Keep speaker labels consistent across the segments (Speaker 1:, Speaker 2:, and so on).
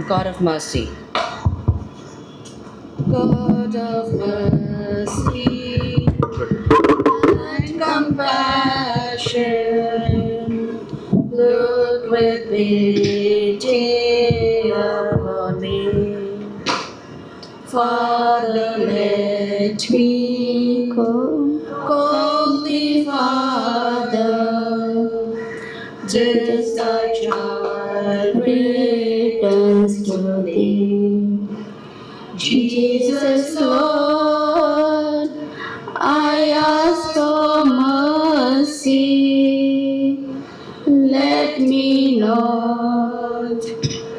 Speaker 1: God of mercy. God of mercy and compassion, look with pity upon me. Father, let me call thee Father, just thy child returns to thee. Jesus, Lord, I ask for mercy. Let me not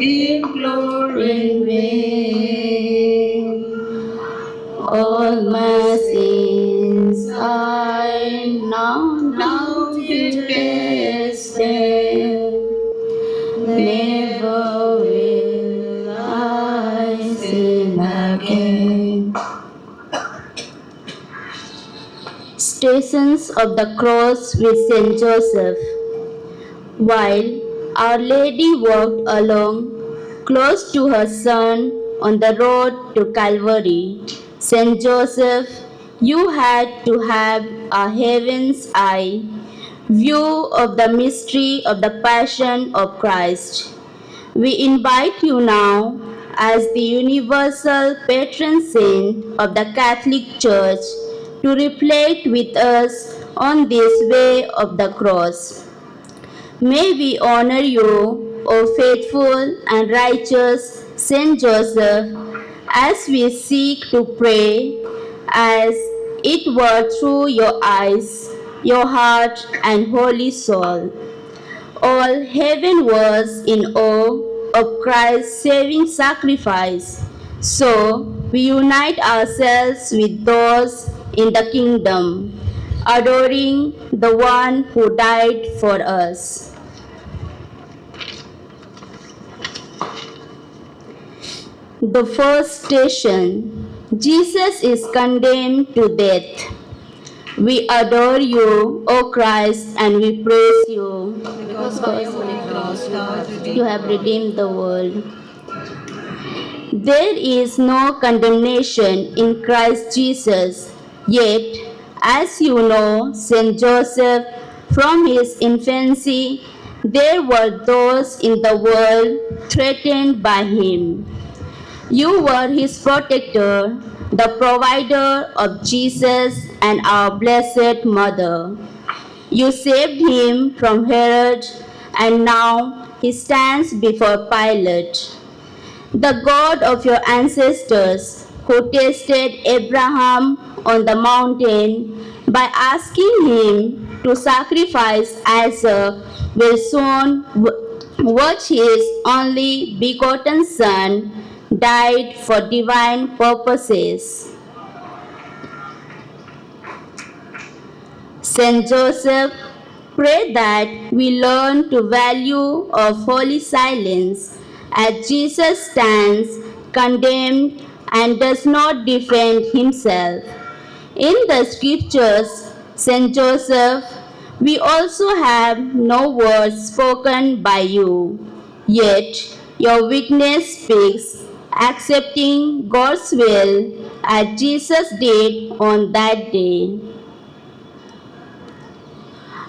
Speaker 1: implore in vain. All my sins I now detest them. Never will I sin again. Stations of the Cross with Saint Joseph. While Our Lady walked along close to her Son on the road to Calvary, Saint Joseph, you had to have a heaven's eye view of the mystery of the Passion of Christ. We invite you now, as the universal patron saint of the Catholic Church, to reflect with us on this way of the cross. May we honor you, O faithful and righteous Saint Joseph, as we seek to pray as it were through your eyes, your heart, and holy soul. All heaven was in awe of Christ's saving sacrifice. So we unite ourselves with those in the kingdom, adoring the one who died for us. The first station, Jesus is condemned to death. We adore you, O Christ, and we praise you.
Speaker 2: Because by your holy cross
Speaker 1: You have redeemed the world. There is no condemnation in Christ Jesus. Yet, as you know, Saint Joseph, from his infancy, there were those in the world threatened by him. You were his protector, the provider of Jesus and our Blessed Mother. You saved him from Herod, and now he stands before Pilate. The God of your ancestors, who tested Abraham on the mountain by asking him to sacrifice Isaac, will soon watch his only begotten Son died for divine purposes. Saint Joseph, pray that we learn to value of holy silence as Jesus stands condemned and does not defend himself. In the scriptures, Saint Joseph, we also have no words spoken by you, yet your witness speaks, accepting God's will as Jesus did on that day.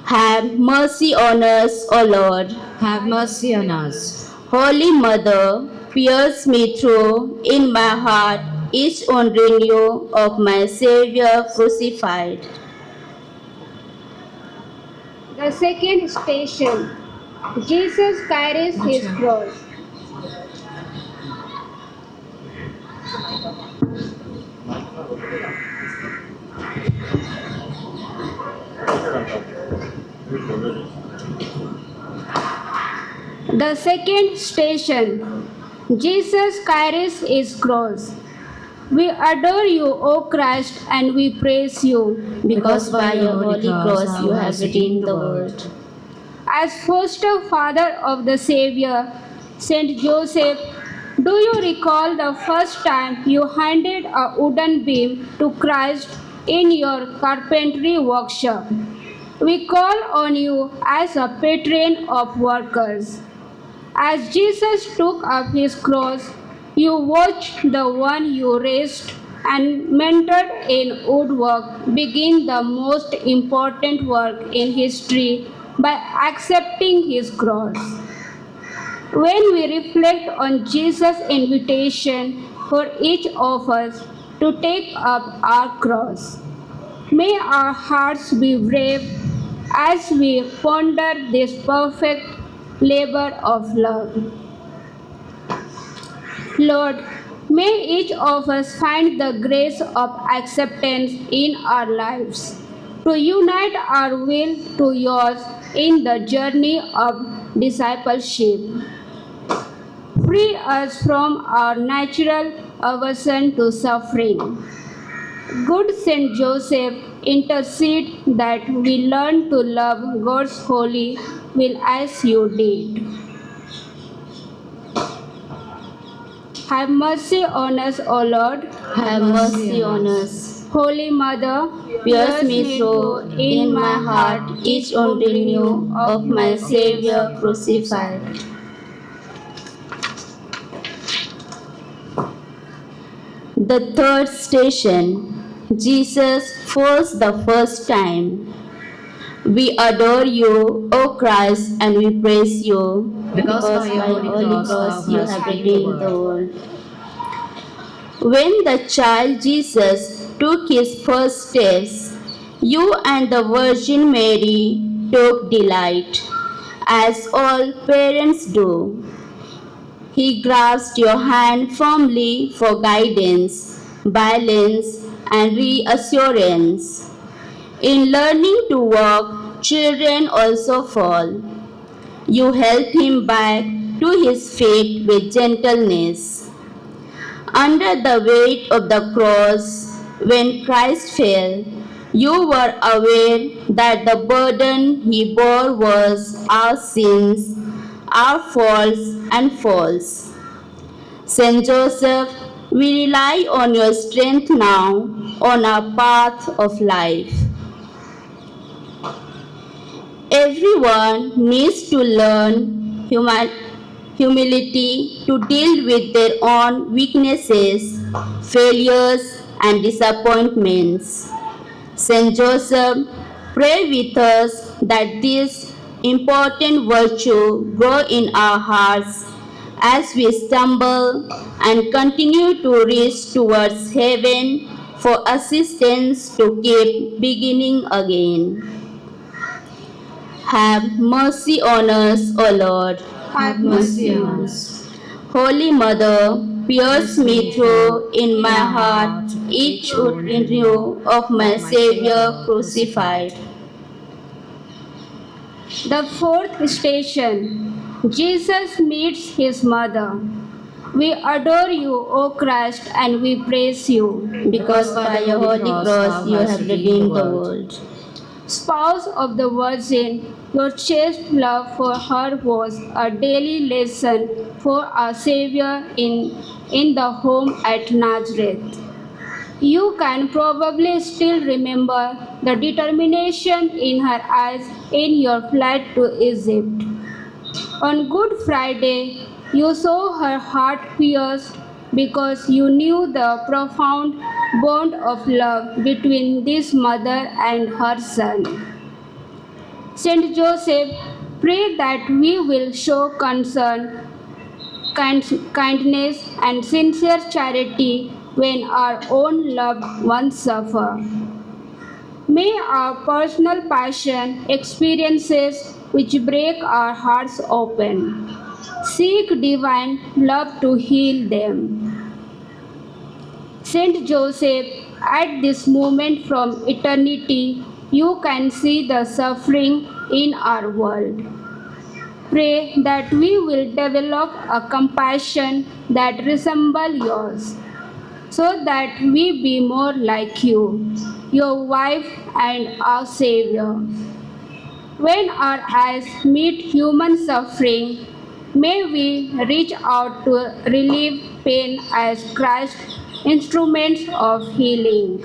Speaker 1: Have mercy on us, O Lord.
Speaker 2: have mercy on us.
Speaker 1: Holy Mother, pierce me through in my heart each unrenew of my Savior crucified.
Speaker 3: The second station, Jesus carries his cross. The second station, Jesus carries his cross. We adore you, O Christ, and we praise you.
Speaker 1: Because by your holy cross you have redeemed the world.
Speaker 3: As foster father of the Savior, Saint Joseph, do you recall the first time you handed a wooden beam to Christ in your carpentry workshop? We call on you as a patron of workers. As Jesus took up his cross, you watched the one you raised and mentored in woodwork begin the most important work in history by accepting his cross. When we reflect on Jesus' invitation for each of us to take up our cross, may our hearts be brave as we ponder this perfect labor of love. Lord, may each of us find the grace of acceptance in our lives to unite our will to yours in the journey of discipleship. Free us from our natural aversion to suffering. Good Saint Joseph, intercede that we learn to love God's holy will as you did. Have mercy on us, O Lord.
Speaker 1: Have mercy on us.
Speaker 3: Holy Mother,
Speaker 1: Pierce me through in my heart each wounded new of my Savior crucified. The third station, Jesus falls the first time. We adore you, O Christ, and we praise you,
Speaker 2: Because
Speaker 1: because
Speaker 2: by your
Speaker 1: by
Speaker 2: holy
Speaker 1: holy
Speaker 2: cross
Speaker 1: cross
Speaker 2: thou
Speaker 1: you
Speaker 2: hast
Speaker 1: have
Speaker 2: redeemed the
Speaker 1: redeemed the
Speaker 2: world.
Speaker 1: world. When the child Jesus took his first steps, you and the Virgin Mary took delight, as all parents do. He grasped your hand firmly for guidance, balance, and reassurance. In learning to walk, children also fall. You help him back to his feet with gentleness. Under the weight of the cross, when Christ fell, you were aware that the burden he bore was our sins, our faults and faults. Saint Joseph, we rely on your strength now on our path of life. Everyone needs to learn humility to deal with their own weaknesses, failures, and disappointments. Saint Joseph, pray with us that this important virtue grow in our hearts as we stumble and continue to reach towards heaven for assistance to keep beginning again. Have mercy on us, O Lord.
Speaker 3: Have
Speaker 2: mercy on us.
Speaker 1: Holy Mother, pierce me through in my heart each renew of my Savior crucified.
Speaker 3: the fourth station. Jesus meets his mother. We adore you, O Christ, and we praise you.
Speaker 1: Because by your holy cross you have redeemed the world.
Speaker 3: Spouse of the Virgin, your chaste love for her was a daily lesson for our Savior in the home at Nazareth. You can probably still remember the determination in her eyes in your flight to Egypt. On Good Friday, you saw her heart pierced because you knew the profound bond of love between this mother and her son. Saint Joseph, pray that we will show concern, kindness, and sincere charity when our own loved ones suffer. May our personal passion, experiences which break our hearts open, seek divine love to heal them. Saint Joseph, at this moment from eternity, you can see the suffering in our world. Pray that we will develop a compassion that resembles yours, so that we be more like you, your wife and our Savior. When our eyes meet human suffering, may we reach out to relieve pain as Christ's instruments of healing.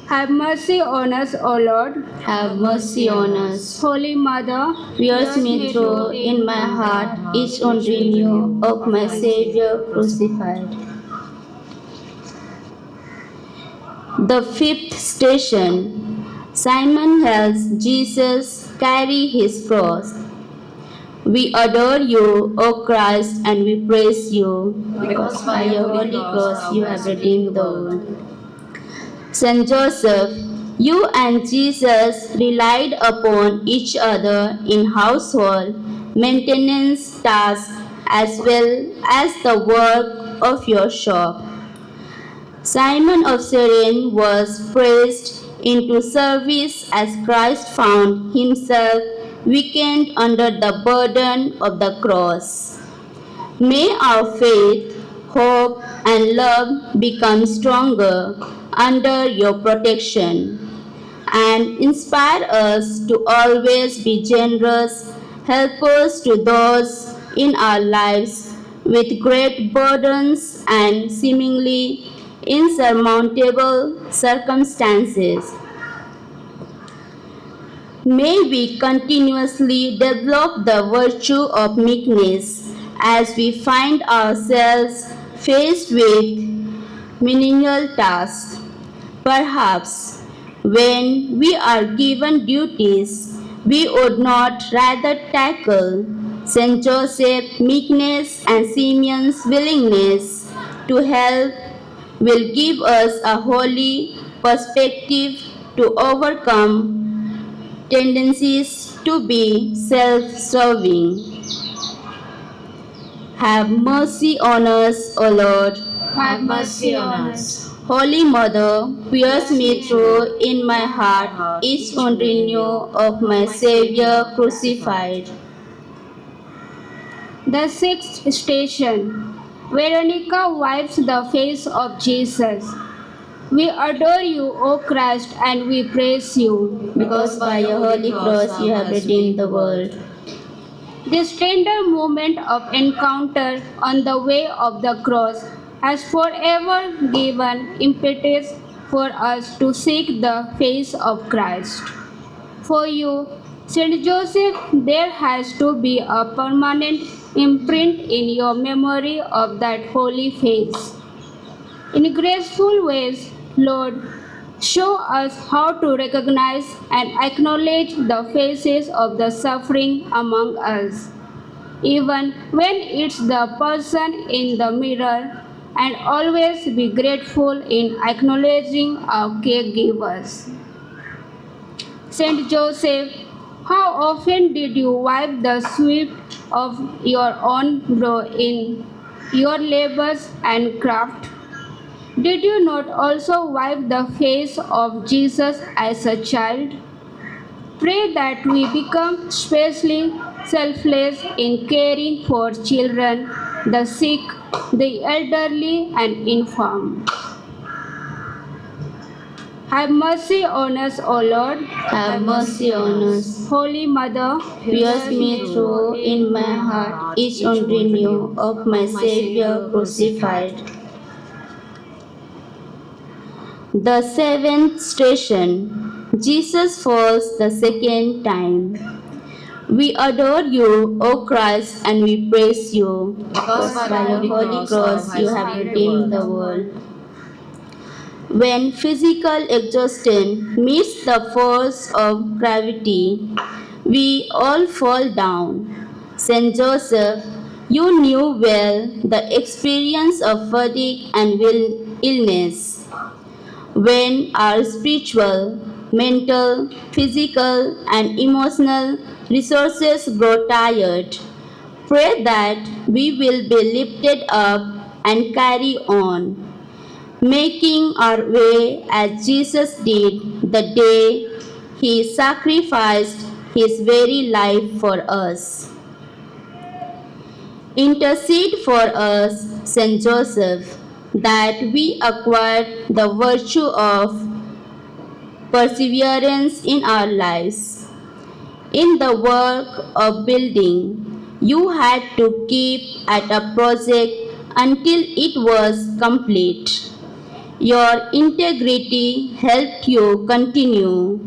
Speaker 3: Have mercy on us, O Lord.
Speaker 1: Have mercy on us.
Speaker 3: Holy Mother,
Speaker 1: Pierce me through in my heart each renew of my Savior crucified. The fifth station. Simon helps Jesus carry his cross. We adore you, O Christ, and we praise you, because by your holy cross you have redeemed the world. Saint Joseph, you and Jesus relied upon each other in household maintenance tasks as well as the work of your shop. Simon of Cyrene was pressed into service as Christ found himself weakened under the burden of the cross. May our faith, hope, and love become stronger under your protection and inspire us to always be generous helpers to those in our lives with great burdens and seemingly insurmountable circumstances. May we continuously develop the virtue of meekness as we find ourselves faced with menial tasks. Perhaps when we are given duties, we would not rather tackle Saint Joseph's meekness and Simeon's willingness to help will give us a holy perspective to overcome tendencies to be self-serving. Have mercy on us, O Lord.
Speaker 2: Have mercy on us.
Speaker 1: Holy Mother, pierce me through in my heart each renew of my Savior crucified.
Speaker 3: the sixth station. Veronica wipes the face of Jesus. We adore you, O Christ, and we praise you.
Speaker 1: Because by your holy cross you have redeemed the world.
Speaker 3: This tender moment of encounter on the way of the cross has forever given impetus for us to seek the face of Christ. For you, Saint Joseph, there has to be a permanent imprint in your memory of that holy face. In graceful ways, Lord, show us how to recognize and acknowledge the faces of the suffering among us, even when it's the person in the mirror, and always be grateful in acknowledging our caregivers. Saint Joseph, how often did you wipe the sweat of your own brow in your labors and craft? Did you not also wipe the face of Jesus as a child? Pray that we become especially selfless in caring for children, the sick, the elderly, and infirm. Have mercy on us, O Lord.
Speaker 1: Have mercy on us.
Speaker 3: Holy Mother,
Speaker 1: Pierce me through in my heart each renew of my Savior crucified. The seventh station. Jesus falls the second time. We adore you, O Christ, and we praise you, because by your holy cross you have redeemed the world. When physical exhaustion meets the force of gravity, we all fall down. Saint Joseph, you knew well the experience of fatigue and illness. When our spiritual, mental, physical, and emotional resources grow tired, pray that we will be lifted up and carry on, making our way as Jesus did the day he sacrificed his very life for us. Intercede for us, Saint Joseph, that we acquire the virtue of perseverance in our lives. In the work of building, you had to keep at a project until it was complete. Your integrity helped you continue,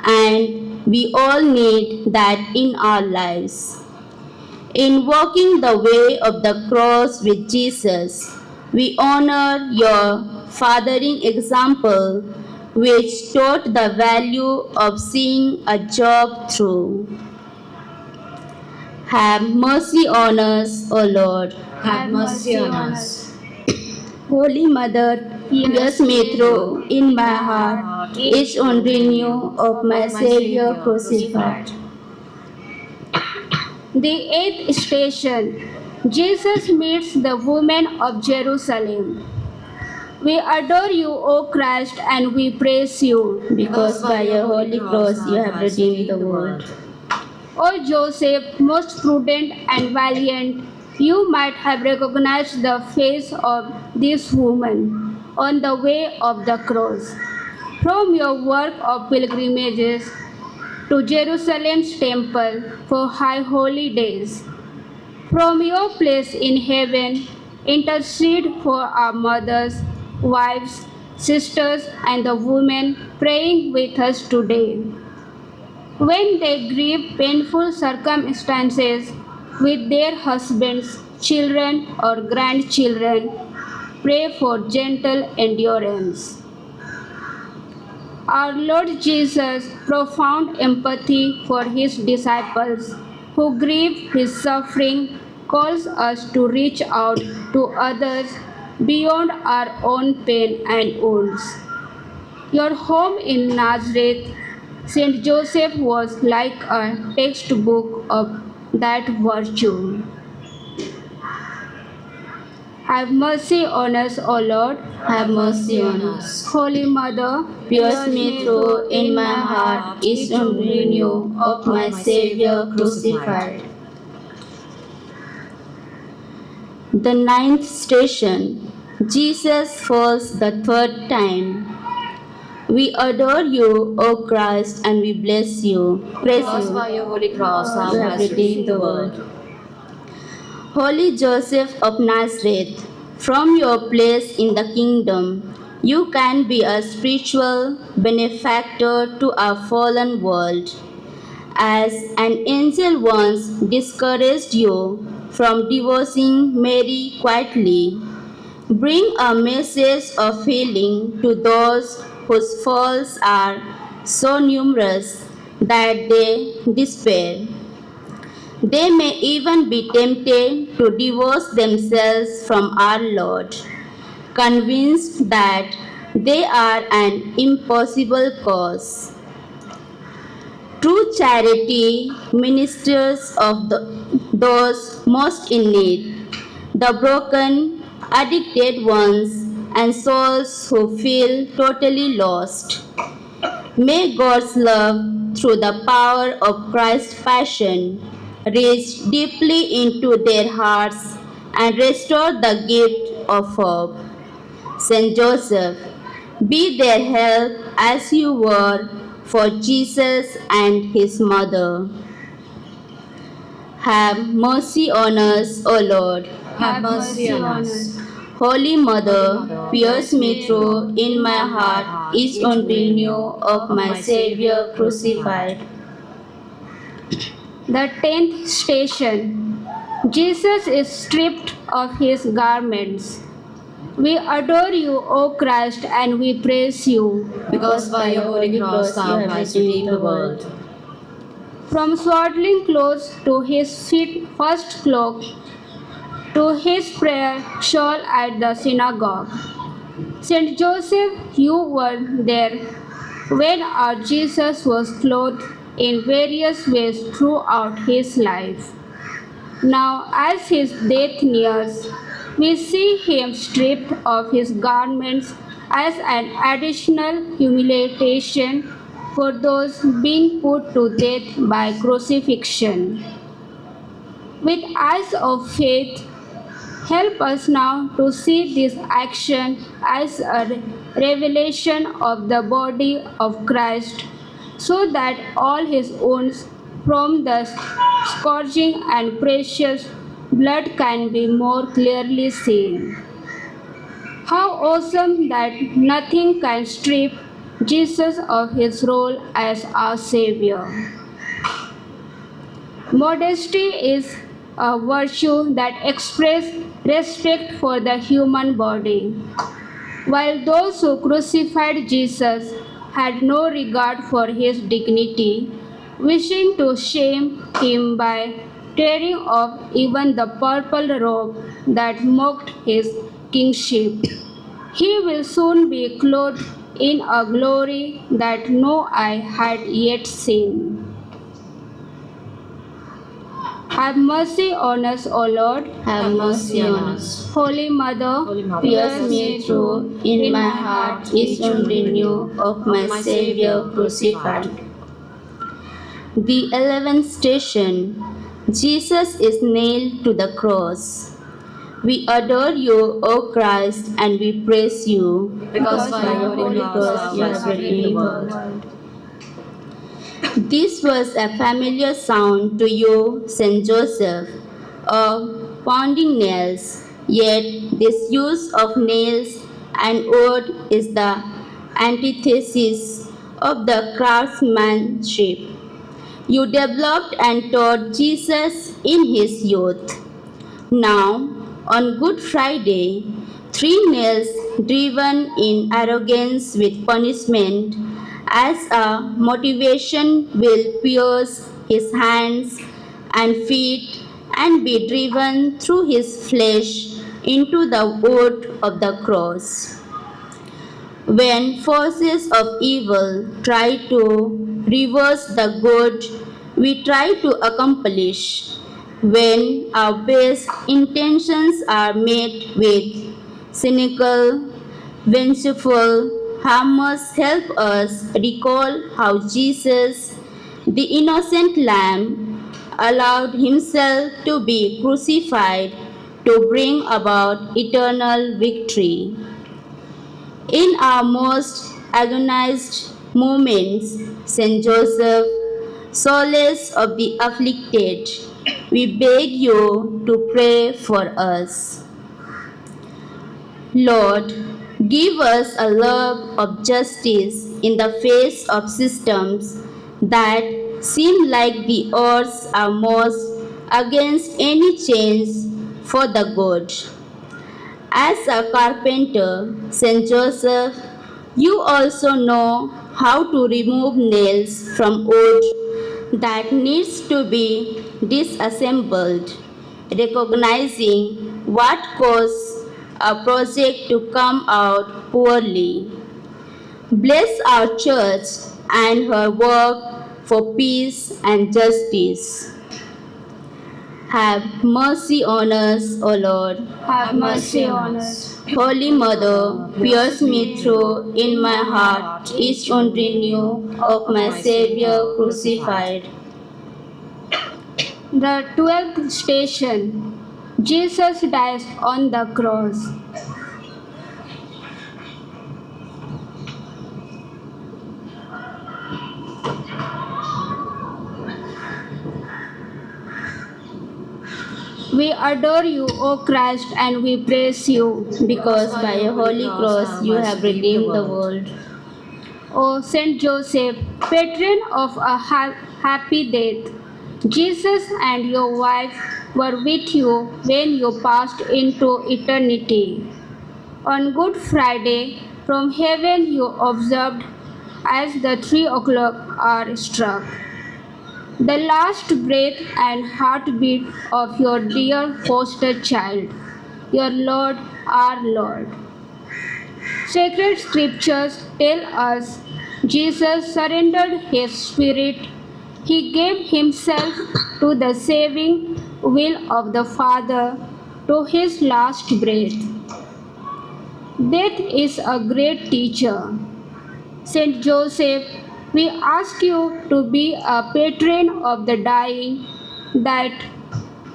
Speaker 1: and we all need that in our lives. In walking the way of the cross with Jesus, we honor your fathering example, which taught the value of seeing a job through. Have mercy on us, O Lord.
Speaker 2: Have mercy on us.
Speaker 1: Holy Mother, pierce me through in my heart, each on renew of my Savior crucified.
Speaker 3: The eighth station, Jesus meets the women of Jerusalem. We adore you, O Christ, and we praise you.
Speaker 1: Because by your holy cross you have redeemed the world.
Speaker 3: O Joseph, most prudent and valiant, you might have recognized the face of this woman on the way of the cross. From your work of pilgrimages to Jerusalem's temple for high holy days, from your place in heaven, intercede for our mothers, wives, sisters, and the women praying with us today. When they grieve painful circumstances with their husbands, children, or grandchildren, pray for gentle endurance. Our Lord Jesus' profound empathy for his disciples who grieve his suffering calls us to reach out to others beyond our own pain and wounds. Your home in Nazareth, Saint Joseph, was like a textbook of that virtue. Have mercy on us, O Lord.
Speaker 1: Have mercy on us.
Speaker 3: Holy Mother,
Speaker 1: Pierce me through in my heart each on renew of my Savior crucified. The ninth station, Jesus falls the third time. We adore you, O Christ, and we bless you. Praise
Speaker 2: Because
Speaker 1: you.
Speaker 2: by your holy cross thou
Speaker 1: You have
Speaker 2: hast
Speaker 1: redeemed the
Speaker 2: world.
Speaker 1: world. Holy Joseph of Nazareth, from your place in the kingdom, you can be a spiritual benefactor to our fallen world. As an angel once discouraged you from divorcing Mary quietly, bring a message of healing to those whose faults are so numerous that they despair. They may even be tempted to divorce themselves from our Lord, convinced that they are an impossible cause. True charity ministers of those most in need, the broken, addicted ones, and souls who feel totally lost. May God's love, through the power of Christ's passion, reach deeply into their hearts and restore the gift of hope. Saint Joseph, be their help as you were for Jesus and his mother. Have mercy on us, O Lord.
Speaker 2: Have mercy on us.
Speaker 1: Holy Mother, pierce me through in my heart each on renew of my Savior crucified.
Speaker 3: the 10th station, Jesus is stripped of his garments. We adore you, O Christ, and we praise you.
Speaker 2: Because by your holy cross thou hast redeemed the world.
Speaker 3: From swaddling clothes to his feet first cloak, to his prayer shawl at the synagogue. Saint Joseph, you were there when our Jesus was clothed in various ways throughout his life. Now, as his death nears, we see him stripped of his garments as an additional humiliation for those being put to death by crucifixion. With eyes of faith, help us now to see this action as a revelation of the body of Christ, so that all his wounds from the scourging and precious blood can be more clearly seen. How awesome that nothing can strip Jesus of his role as our Savior. Modesty is a virtue that expresses respect for the human body. While those who crucified Jesus had no regard for his dignity, wishing to shame him by tearing off even the purple robe that mocked his kingship, he will soon be clothed in a glory that no eye had yet seen. Have mercy on us, O Lord.
Speaker 1: Have mercy on us.
Speaker 3: Holy Mother,
Speaker 2: Holy Mother,
Speaker 1: Pierce me through in my heart each renew of my Savior crucified. The 11th station. Jesus is nailed to the cross. We adore you, O Christ, and we praise you,
Speaker 2: because by your holy cross you have redeemed the world.
Speaker 1: This was a familiar sound to you, Saint Joseph, of pounding nails, yet this use of nails and wood is the antithesis of the craftsmanship you developed and taught Jesus in his youth. Now, on Good Friday, three nails driven in arrogance with punishment as a motivation will pierce his hands and feet and be driven through his flesh into the wood of the cross. When forces of evil try to reverse the good we try to accomplish, when our best intentions are met with cynical, vengeful harmers, help us recall how Jesus, the innocent Lamb, allowed himself to be crucified to bring about eternal victory. In our most agonized moments, Saint Joseph, solace of the afflicted, we beg you to pray for us. Lord, give us a love of justice in the face of systems that seem like the odds are most against any change for the good. As a carpenter, Saint Joseph, you also know how to remove nails from wood that needs to be disassembled, recognizing what caused a project to come out poorly. Bless our church and her work for peace and justice. Have mercy on us, O Lord.
Speaker 3: have mercy on us.
Speaker 1: Holy Mother, pierce me through in my heart each renew of my Savior crucified.
Speaker 3: The 12th station. Jesus dies on the cross. We adore you, O Christ, and we praise you.
Speaker 1: Because by your holy cross you have redeemed the world.
Speaker 3: O Saint Joseph, patron of a happy death, Jesus and your wife were with you when you passed into eternity. On Good Friday, from heaven you observed as the 3 o'clock hour struck the last breath and heartbeat of your dear foster child, your Lord, our Lord. Sacred scriptures tell us Jesus surrendered his spirit. He gave himself to the saving will of the Father to his last breath. Death is a great teacher. Saint Joseph, we ask you to be a patron of the dying, that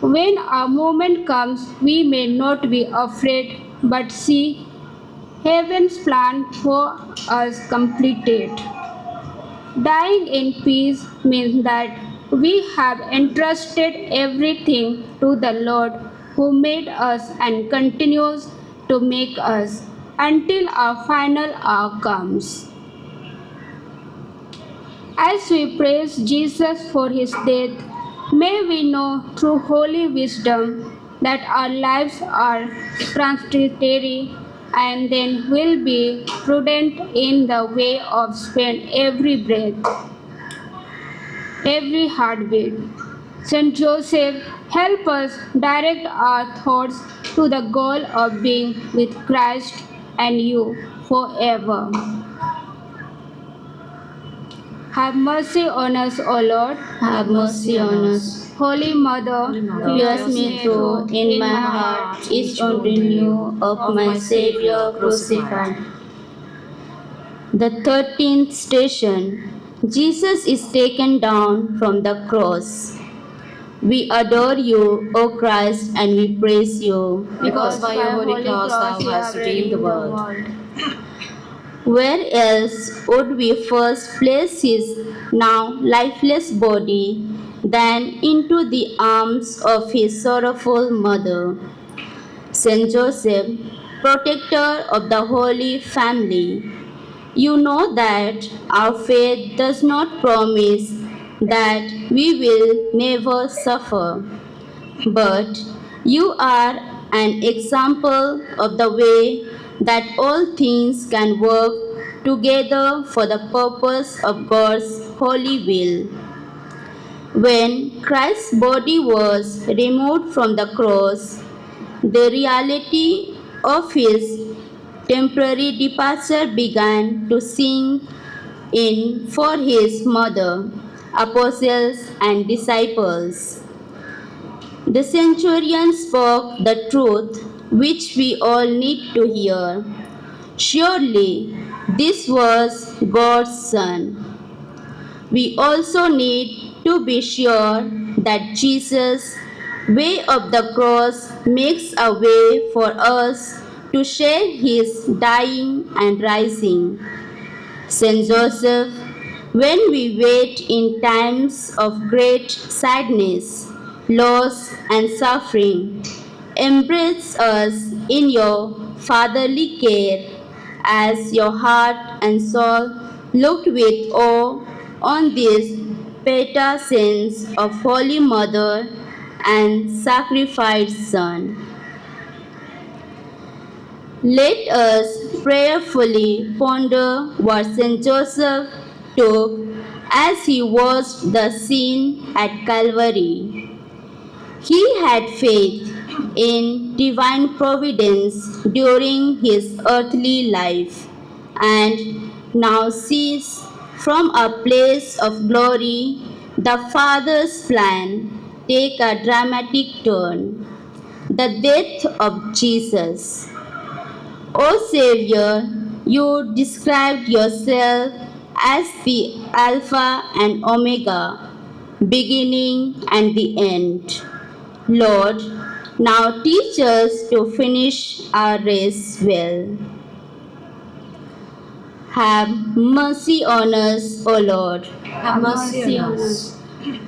Speaker 3: when our moment comes, we may not be afraid but see heaven's plan for us completed. Dying in peace means that we have entrusted everything to the Lord who made us and continues to make us. until our final hour comes. As we praise Jesus for his death, may we know through holy wisdom that our lives are transitory and then will be prudent in the way of spend every breath, every heartbeat. Saint Joseph, help us direct our thoughts to the goal of being with Christ and you forever. Have mercy on us, O Lord.
Speaker 1: Have mercy on us.
Speaker 3: Holy Mother,
Speaker 1: Pierce me through in my heart each renew of my Savior crucified. The 13th station. Jesus is taken down from the cross. We adore you, O Christ, and we praise you.
Speaker 2: Because by your holy cross thou hast redeemed the world.
Speaker 1: Where else would we first place his now lifeless body than into the arms of his sorrowful mother? Saint Joseph, protector of the Holy Family, you know that our faith does not promise that we will never suffer, but you are an example of the way that all things can work together for the purpose of God's holy will. When Christ's body was removed from the cross, the reality of his temporary departure began to sink in for his mother, apostles, and disciples. The centurion spoke the truth which we all need to hear. Surely this was God's Son. We also need to be sure that Jesus' way of the cross makes a way for us to share his dying and rising. Saint Joseph, when we wait in times of great sadness, loss, and suffering, embrace us in your fatherly care as your heart and soul looked with awe on these beta saints of Holy Mother and sacrificed Son. Let us prayerfully ponder what Saint Joseph took as he washed the sin at Calvary. He had faith in divine providence during his earthly life and now sees from a place of glory the Father's plan take a dramatic turn. The death of Jesus. O Savior, you described yourself as the Alpha and Omega, beginning and the end. Lord, now teach us to finish our race well. Have mercy on us, O Lord.
Speaker 2: Have mercy on us.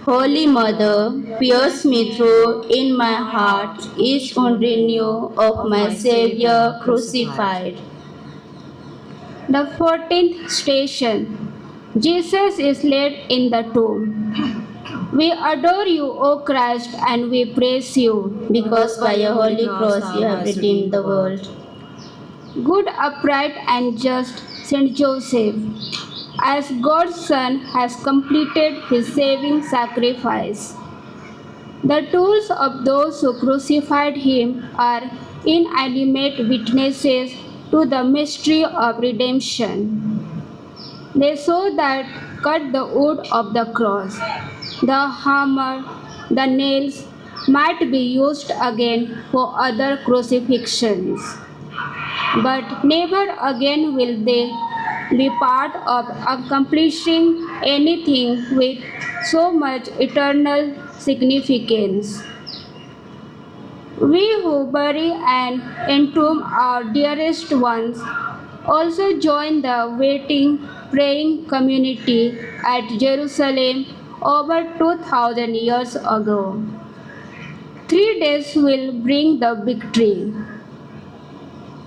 Speaker 1: Holy Mother, pierce me through in my heart each renew of my Savior crucified.
Speaker 3: The 14th station. Jesus is laid in the tomb. We adore you, O Christ, and we praise you.
Speaker 1: Because by your holy cross you have redeemed the world.
Speaker 3: Good, upright, and just Saint Joseph, as God's Son has completed his saving sacrifice. The tools of those who crucified him are inanimate witnesses to the mystery of redemption. They saw that cut the wood of the cross, the hammer, the nails might be used again for other crucifixions. But never again will they be part of accomplishing anything with so much eternal significance. We who bury and entomb our dearest ones also join the waiting, praying community at Jerusalem over 2000 years ago. 3 days will bring the victory.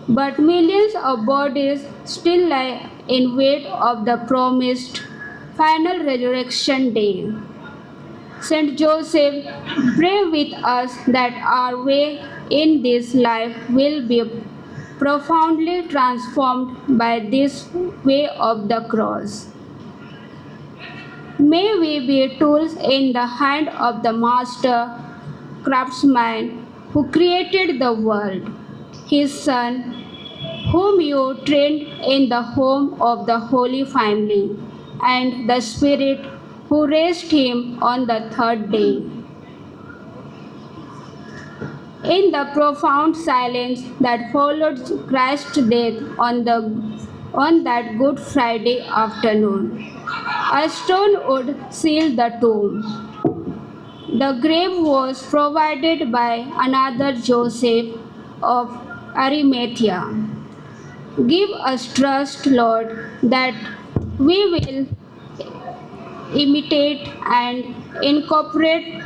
Speaker 3: but millions of bodies still lie in wait of the promised final resurrection day. Saint Joseph, pray with us that our way in this life will be profoundly transformed by this way of the cross. May we be tools in the hand of the master craftsman who created the world, his son, whom you trained in the home of the Holy Family, and the Spirit who raised him on the third day. In the profound silence that followed Christ's death on that Good Friday afternoon, a stone would seal the tomb. The grave was provided by another Joseph of Arimathea. Give us trust, Lord, that we will imitate and incorporate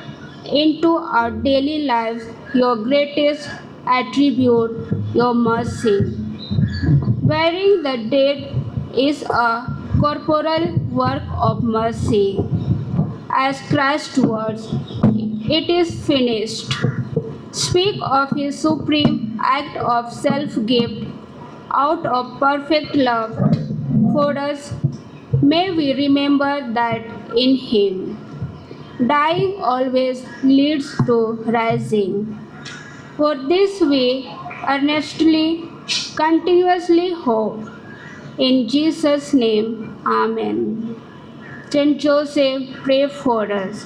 Speaker 3: into our daily lives your greatest attribute, your mercy. Bearing the dead is a corporal work of mercy. As Christ's words, it is finished, speak of his supreme act of self gift out of perfect love for us. May we remember that in him, dying always leads to rising. For this we earnestly, continuously hope. In Jesus' name, Amen. Saint Joseph, pray for us.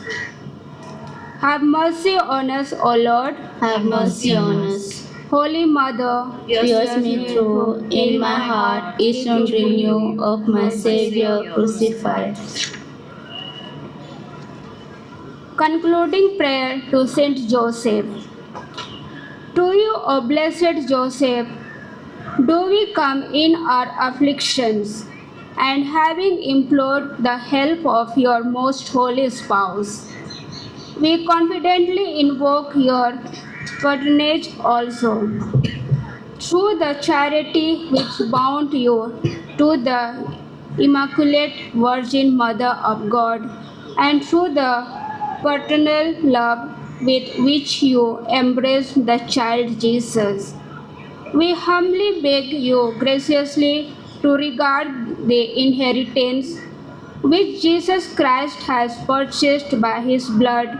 Speaker 3: Have mercy on us, O Lord.
Speaker 1: Have mercy on us.
Speaker 3: Holy Mother,
Speaker 1: Pierce me through, in my heart is no renew of my Savior crucified.
Speaker 3: concluding prayer to Saint Joseph. To you, O blessed Joseph, do we come in our afflictions, and having implored the help of your most holy spouse, we confidently invoke your patronage also. Through the charity which bound you to the Immaculate Virgin Mother of God, and through the paternal love with which you embraced the child Jesus, we humbly beg you graciously to regard the inheritance which Jesus Christ has purchased by his blood,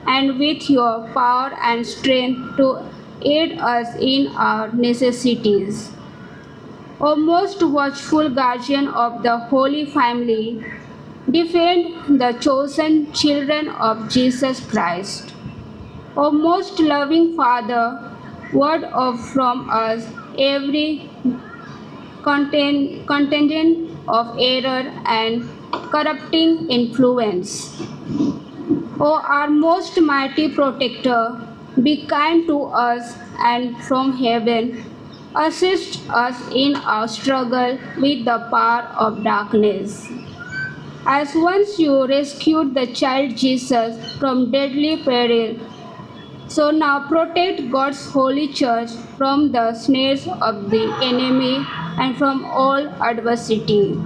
Speaker 3: and with your power and strength to aid us in our necessities. O most watchful guardian of the Holy Family, defend the chosen children of Jesus Christ. O most loving Father, ward off from us every contingent of error and corrupting influence. O our most mighty protector, be kind to us and from heaven assist us in our struggle with the power of darkness. As once you rescued the child Jesus from deadly peril, so now protect God's holy church from the snares of the enemy and from all adversity.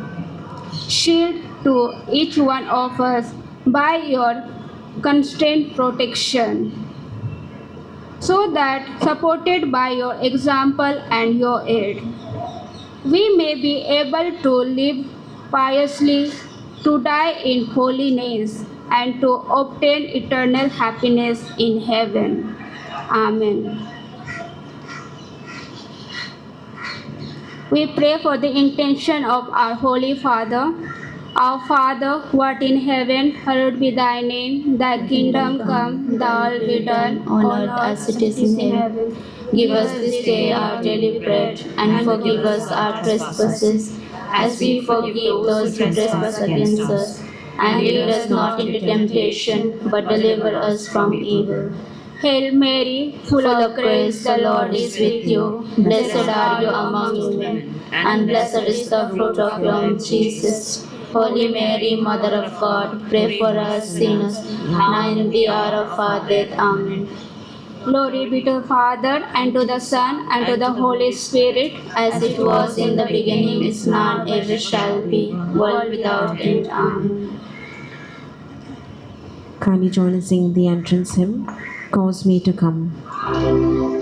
Speaker 3: Shield to each one of us by your constant protection, so that, supported by your example and your aid, we may be able to live piously, to die in holiness, and to obtain eternal happiness in heaven. Amen. We pray for the intention of our Holy Father. Our Father, who art in heaven, hallowed be thy name. Thy kingdom come, thy will be done
Speaker 1: on earth as it is in heaven. Give us this day our daily bread, and forgive us our trespasses, as we forgive those who trespass against us. And lead us not into temptation, but deliver us from evil.
Speaker 3: Hail Mary, full of grace,
Speaker 1: The Lord is with you. Blessed are you among women, and blessed is the fruit of your womb, Jesus. Holy Mary, Mother of God, pray for us sinners, now and in the hour of our death. Amen.
Speaker 3: Glory be to the Father, and to the Son, and to the Holy Spirit,
Speaker 1: as it was in the beginning, is now, and ever shall be, world without end. Amen.
Speaker 4: Kindly join us singing the entrance hymn, Cause Me to Come.